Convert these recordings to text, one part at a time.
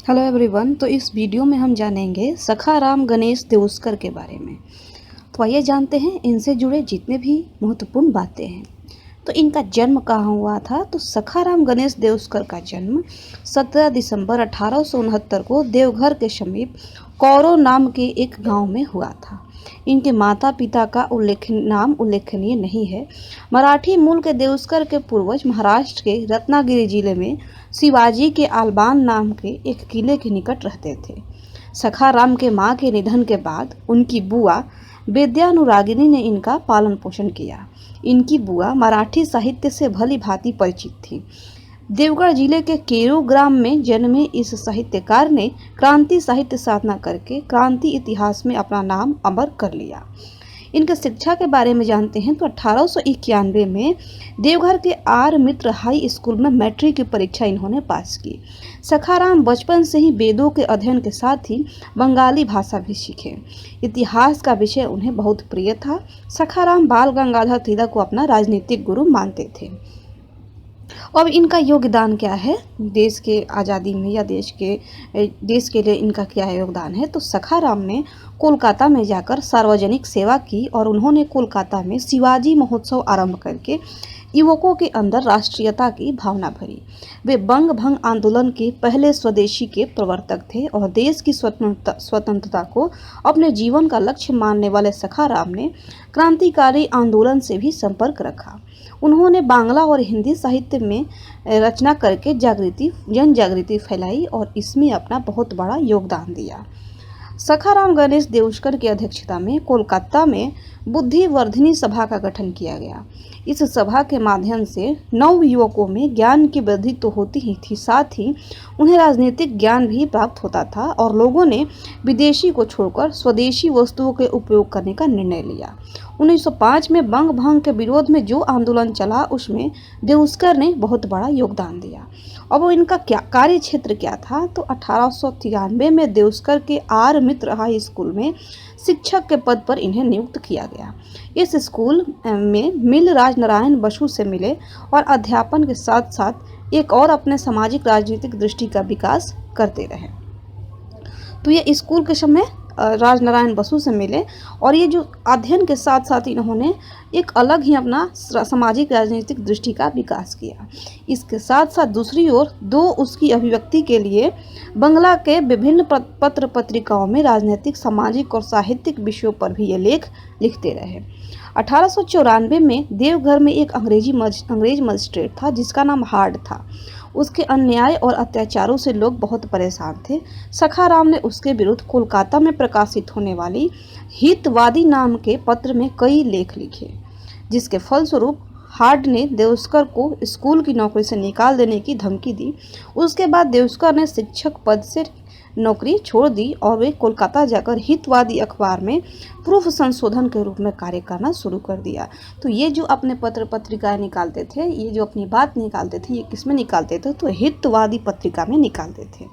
Hello everyone. तो इस video में हम जानेंगे सखाराम गणेश देउस्कर के बारे में। तो आइए जानते हैं इनसे जुड़े जितने भी महत्वपूर्ण बातें हैं। तो इनका जन्म कहाँ हुआ था? तो सखाराम गणेश देउस्कर का जन्म 17 दिसंबर 1869 को देवघर के समीप कौरो नाम के एक गांव में हुआ था। इनके माता पिता का नाम उल्लेखनीय नहीं है। मराठी मूल के देउस्कर के पूर्वज महाराष्ट्र के रत्नागिरी जिले में शिवाजी के आलबान नाम के एक किले के निकट रहते थे। सखाराम के मां के निधन के बाद उनकी बुआ विद्यानुरागिनी ने इनका पालन पोषण किया। इनकी बुआ मराठी साहित्य से भली भांति परिचित थी। देवगढ़ जिले के केरू ग्राम में जन्मे इस साहित्यकार ने क्रांति साहित्य साधना करके क्रांति इतिहास में अपना नाम अमर कर लिया। इनके शिक्षा के बारे में जानते हैं तो 1891 में देवघर के आर मित्र हाई स्कूल में मैट्रिक की परीक्षा इन्होंने पास की। सखाराम बचपन से ही वेदों के अध्ययन के साथ ही बंगाली भाषा भी सीखे। इतिहास का विषय उन्हें बहुत प्रिय था। सखाराम बाल गंगाधर तिलक को अपना राजनीतिक गुरु मानते थे। अब इनका योगदान क्या है देश के आज़ादी में, या देश के लिए इनका क्या योगदान है? तो सखाराम ने कोलकाता में जाकर सार्वजनिक सेवा की और उन्होंने कोलकाता में शिवाजी महोत्सव आरंभ करके युवकों के अंदर राष्ट्रीयता की भावना भरी। वे बंग भंग आंदोलन के पहले स्वदेशी के प्रवर्तक थे और देश की स्वतंत्रता को अपने जीवन का लक्ष्य मानने वाले सखाराम ने क्रांतिकारी आंदोलन से भी संपर्क रखा। उन्होंने बांग्ला और हिंदी साहित्य में रचना करके जन जागृति फैलाई और इसमें अपना बहुत बड़ा योगदान दिया। सखाराम गणेश देउस्कर की अध्यक्षता में कोलकाता में बुद्धिवर्धिनी सभा का गठन किया गया। इस सभा के माध्यम से नव युवकों में ज्ञान की वृद्धि तो होती ही थी, साथ ही उन्हें राजनीतिक ज्ञान भी प्राप्त होता था और लोगों ने विदेशी को छोड़कर स्वदेशी वस्तुओं के उपयोग करने का निर्णय लिया। 1905 में बंग भंग के विरोध में जो आंदोलन चला उसमें देउस्कर ने बहुत बड़ा योगदान दिया। अब वो इनका क्या कार्य क्षेत्र क्या था? तो 1893 में देउस्कर के आर मित्र हाई स्कूल में शिक्षक के पद पर इन्हें नियुक्त किया गया। इस स्कूल में मिल राजनारायण बसु से मिले और अध्यापन के साथ साथ एक और अपने सामाजिक राजनीतिक दृष्टि का विकास करते रहे। तो ये स्कूल के समय राजनारायण बसु से मिले और ये जो अध्ययन के साथ साथ इन्होंने एक अलग ही अपना सामाजिक राजनीतिक दृष्टि का विकास किया। इसके साथ साथ दूसरी ओर उसकी अभिव्यक्ति के लिए बंगला के विभिन्न पत्र पत्रिकाओं में राजनीतिक, सामाजिक और साहित्यिक विषयों पर भी ये लेख लिखते रहे। 1894 में देवघर में एक अंग्रेज मजिस्ट्रेट था जिसका नाम हार्ड था। उसके अन्याय और अत्याचारों से लोग बहुत परेशान थे। सखाराम ने उसके विरुद्ध कोलकाता में प्रकाशित होने वाली हितवादी नाम के पत्र में कई लेख लिखे, जिसके फलस्वरूप हार्ड ने देउस्कर को स्कूल की नौकरी से निकाल देने की धमकी दी। उसके बाद देउस्कर ने शिक्षक पद से नौकरी छोड़ दी और वे कोलकाता जाकर हितवादी अखबार में प्रूफ संशोधन के रूप में कार्य करना शुरू कर दिया। तो ये जो अपने पत्र पत्रिकाएं निकालते थे, ये जो अपनी बात निकालते थे, ये किस में निकालते थे? तो हितवादी पत्रिका में निकालते थे।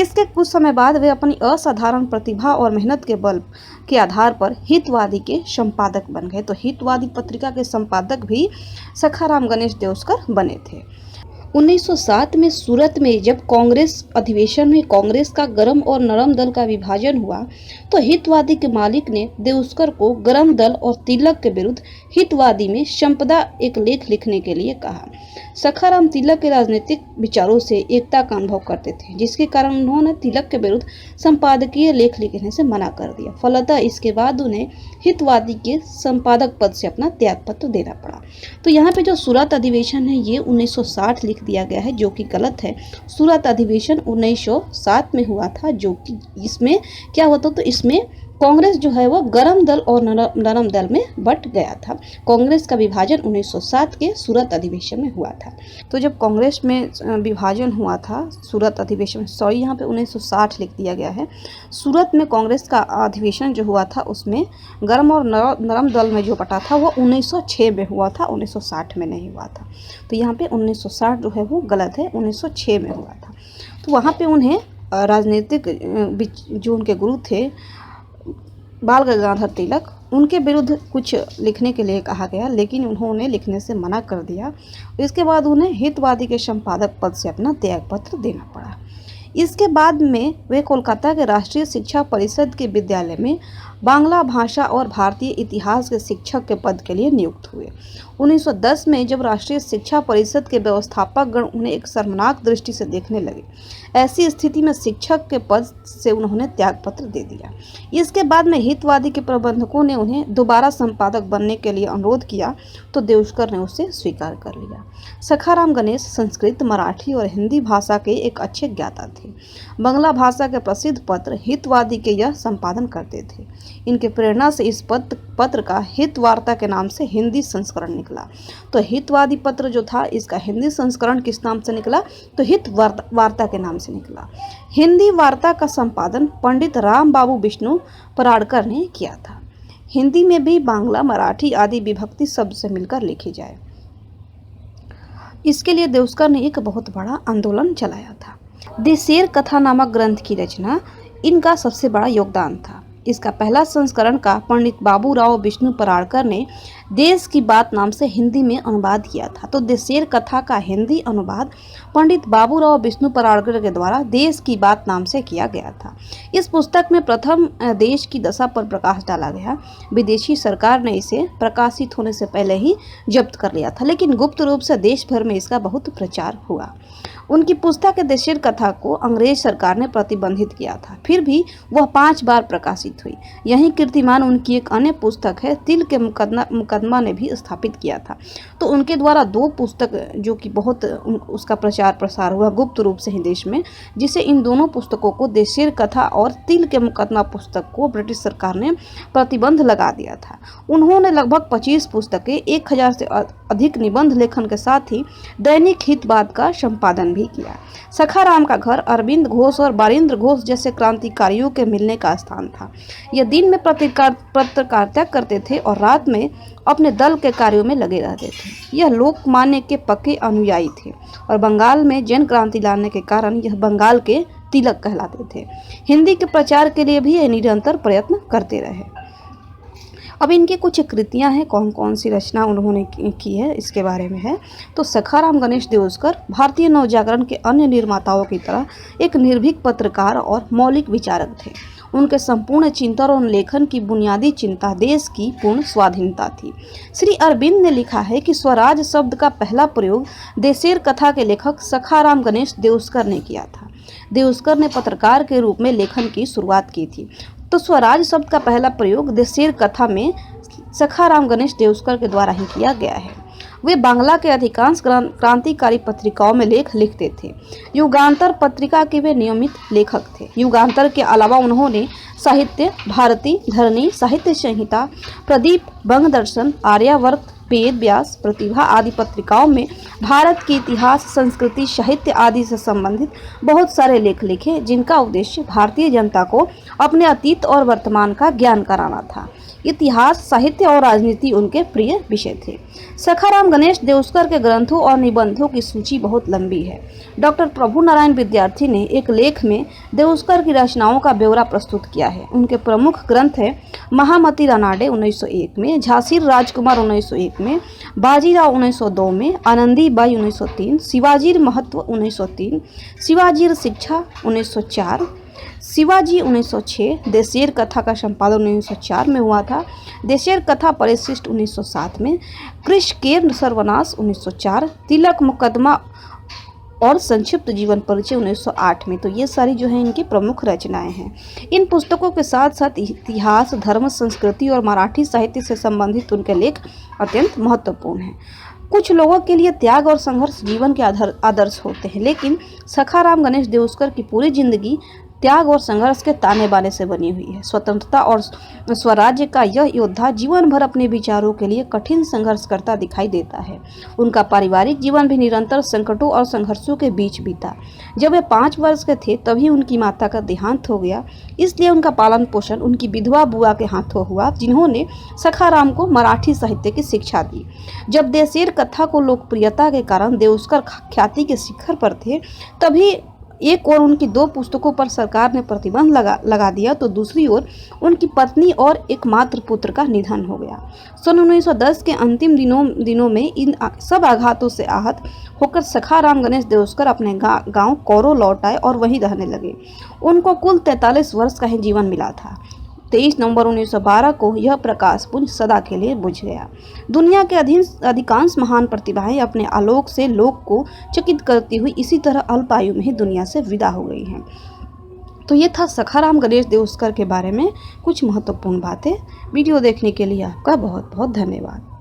इसके कुछ समय बाद वे अपनी असाधारण प्रतिभा और मेहनत के बल के आधार पर हितवादी के संपादक बन गए। तो हितवादी पत्रिका के संपादक भी सखाराम गणेश देउस्कर बने थे। 1907 में सूरत में जब कांग्रेस अधिवेशन में कांग्रेस का गरम और नरम दल का विभाजन हुआ तो हितवादी के मालिक ने देउस्कर को गरम दल और तिलक के विरुद्ध हितवादी में संपदा एक लेख लिखने के लिए कहा। सखाराम तिलक के राजनीतिक विचारों से एकता का अनुभव करते थे, जिसके कारण उन्होंने तिलक के विरुद्ध संपादकीय लेख लिखने से मना कर दिया। फलतः इसके बाद उन्हें हितवादी के संपादक पद से अपना त्यागपत्र देना पड़ा। तो यहाँ पे जो सूरत अधिवेशन है ये 1960 लिख दिया गया है, जो कि गलत है। सूरत अधिवेशन 1907 में हुआ था, जो कि इसमें क्या होता, तो इसमें कांग्रेस जो है वो गरम दल और नरम दल में बट गया था। कांग्रेस का विभाजन 1907 के सूरत अधिवेशन में हुआ था। तो जब कांग्रेस में विभाजन हुआ था सूरत अधिवेशन, सॉरी यहाँ पे 1960 लिख दिया गया है। सूरत में कांग्रेस का अधिवेशन जो हुआ था उसमें गरम और नरम दल में जो बटा था वो 1906 में हुआ था, 1960 में नहीं हुआ था। तो यहाँ पे 1960 जो है वो गलत है, 1906 में हुआ था। तो वहाँ पे उन्हें राजनीतिक जो उनके गुरु थे बाल गंगाधर तिलक, उनके विरुद्ध कुछ लिखने के लिए कहा गया, लेकिन उन्होंने लिखने से मना कर दिया। इसके बाद उन्हें हितवादी के संपादक पद से अपना त्यागपत्र देना पड़ा। इसके बाद में वे कोलकाता के राष्ट्रीय शिक्षा परिषद के विद्यालय में बांग्ला भाषा और भारतीय इतिहास के शिक्षक के पद के लिए नियुक्त हुए। 1910 में जब राष्ट्रीय शिक्षा परिषद के व्यवस्थापक गण उन्हें एक शर्मनाक दृष्टि से देखने लगे, ऐसी स्थिति में शिक्षक के पद से उन्होंने त्यागपत्र दे दिया। इसके बाद में हितवादी के प्रबंधकों ने उन्हें दोबारा संपादक बनने के लिए अनुरोध किया तो देउस्कर ने उसे स्वीकार कर लिया। सखाराम गणेश संस्कृत, मराठी और हिंदी भाषा के एक अच्छे ज्ञाता थे। बांग्ला भाषा के प्रसिद्ध पत्र हितवादी के यह संपादन करते थे। इनके प्रेरणा से इस पत्र का हित वार्ता के नाम से हिंदी संस्करण निकला। तो हितवादी पत्र जो था, इसका हिंदी संस्करण किस नाम से निकला? तो हित वार्ता के नाम से निकला। हिंदी वार्ता का संपादन पंडित राम बाबू विष्णु पराड़कर ने किया था। हिंदी में भी बांग्ला, मराठी आदि विभक्ति शब्द से मिलकर लिखी जाए, इसके लिए देउस्कर ने एक बहुत बड़ा आंदोलन चलाया था। देशेर कथा नामक ग्रंथ की रचना इनका सबसे बड़ा योगदान था। इसका पहला संस्करण का पंडित बाबूराव विष्णु पराड़कर ने देश की बात नाम से हिंदी में अनुवाद किया था। तो देशेर कथा का हिंदी अनुवाद पंडित बाबूराव विष्णु पराड़कर के द्वारा देश की बात नाम से किया गया था। इस पुस्तक में प्रथम देश की दशा पर प्रकाश डाला गया। विदेशी सरकार ने इसे प्रकाशित होने से पहले ही जब्त कर लिया था, लेकिन गुप्त रूप से देश भर में इसका बहुत प्रचार हुआ। उनकी पुस्तक देशेर कथा को अंग्रेज सरकार ने प्रतिबंधित किया था, फिर भी वह 5 बार प्रकाशित हुई। यही कीर्तिमान उनकी एक अन्य पुस्तक है तिल के मुकदमा ने भी स्थापित किया था। तो उनके द्वारा 2 पुस्तक जो कि बहुत उसका प्रचार प्रसार हुआ गुप्त रूप से ही देश में, जिसे इन दोनों पुस्तकों को देशेर कथा और तिल के मुकदमा पुस्तक को ब्रिटिश सरकार ने प्रतिबंध लगा दिया था। उन्होंने लगभग 25 पुस्तकें, 1000 से अधिक निबंध लेखन के साथ ही दैनिक हितवाद का संपादन भी किया। सखाराम का घर अरविंद घोष और बारिंद्र घोष जैसे क्रांतिकारियों के मिलने का स्थान था। यह दिन में पत्रकारिता करते थे और रात में अपने दल के कार्यों में लगे रहते थे। यह लोकमान्य के पक्के अनुयायी थे और बंगाल में जन क्रांति लाने के कारण यह बंगाल के तिलक कहलाते थे। हिंदी के प्रचार के लिए भी यह निरंतर प्रयत्न करते रहे। अब इनकी कुछ कृतियां हैं, कौन कौन सी रचना उन्होंने की है इसके बारे में है। तो सखाराम गणेश देउस्कर भारतीय नवजागरण के अन्य निर्माताओं की तरह एक निर्भीक पत्रकार और मौलिक विचारक थे। उनके संपूर्ण चिंतन और लेखन की बुनियादी चिंता देश की पूर्ण स्वाधीनता थी। श्री अरविंद ने लिखा है कि स्वराज शब्द का पहला प्रयोग देशेर कथा के लेखक सखाराम गणेश देउस्कर ने किया था। देउस्कर ने पत्रकार के रूप में लेखन की शुरुआत की थी। तो स्वराज शब्द का पहला प्रयोग देशेर कथा में सखाराम गणेश देउस्कर के द्वारा ही किया गया है। वे बांग्ला के अधिकांश क्रांतिकारी पत्रिकाओं में लेख लिखते थे। युगांतर पत्रिका के वे नियमित लेखक थे। युगांतर के अलावा उन्होंने साहित्य भारती, धरनी, साहित्य संहिता, प्रदीप, बंग दर्शन, आर्यावर्त, वेद व्यास, प्रतिभा आदि पत्रिकाओं में भारत के इतिहास, संस्कृति, साहित्य आदि से संबंधित बहुत सारे लेख लिखे, जिनका उद्देश्य भारतीय जनता को अपने अतीत और वर्तमान का ज्ञान कराना था। इतिहास, साहित्य और राजनीति उनके प्रिय विषय थे। सखाराम गणेश देउस्कर के ग्रंथों और निबंधों की सूची बहुत लंबी है। डॉक्टर प्रभु नारायण विद्यार्थी ने एक लेख में देउस्कर की रचनाओं का ब्यौरा प्रस्तुत किया है। उनके प्रमुख ग्रंथ है महामती रानाडे 1901 में, झांसी राजकुमार 1901 में, बाजीराव 1902 में, आनंदी बाई 1903, शिवाजी महत्व 1903, शिवाजी शिक्षा 1904, शिवाजी 1906, देशेर कथा का संपादन 1904 में हुआ था, देशेर कथा परिशिष्ट 1907 में, कृष केर सर्वनाश 1904, तिलक मुकदमा और संक्षिप्त जीवन परिचय 1908 में। तो ये सारी जो है इनकी प्रमुख रचनाएं हैं। इन पुस्तकों के साथ साथ इतिहास, धर्म, संस्कृति और मराठी साहित्य से संबंधित उनके लेख अत्यंत महत्वपूर्ण हैं। कुछ लोगों के लिए त्याग और संघर्ष जीवन के आदर्श होते हैं, लेकिन सखाराम गणेश देउस्कर की पूरी जिंदगी त्याग और संघर्ष के ताने बाने से बनी हुई है। स्वतंत्रता और स्वराज्य का यह योद्धा जीवन भर अपने विचारों के लिए कठिन संघर्ष करता दिखाई देता है। उनका पारिवारिक जीवन भी निरंतर संकटों और संघर्षों के बीच बीता। जब वे 5 वर्ष के थे तभी उनकी माता का देहांत हो गया, इसलिए उनका पालन पोषण उनकी विधवा बुआ के हाथों हुआ, जिन्होंने सखाराम को मराठी साहित्य की शिक्षा दी। जब देशेर कथा को लोकप्रियता के कारण देउस्कर ख्याति के शिखर पर थे, तभी एक ओर उनकी 2 पुस्तकों पर सरकार ने प्रतिबंध लगा दिया तो दूसरी ओर उनकी पत्नी और एकमात्र पुत्र का निधन हो गया। सन 1910 के अंतिम दिनों में इन सब आघातों से आहत होकर सखाराम गणेश देउस्कर अपने गांव कौरो लौट आए और वहीं रहने लगे। उनको कुल 43 वर्ष का ही जीवन मिला था। 23 नवंबर 1912 को यह प्रकाश पुंज सदा के लिए बुझ गया। दुनिया के अधिकांश महान प्रतिभाएं अपने आलोक से लोक को चकित करती हुई इसी तरह अल्प आयु में ही दुनिया से विदा हो गई हैं। तो ये था सखाराम गणेश देउस्कर के बारे में कुछ महत्वपूर्ण बातें। वीडियो देखने के लिए आपका बहुत बहुत धन्यवाद।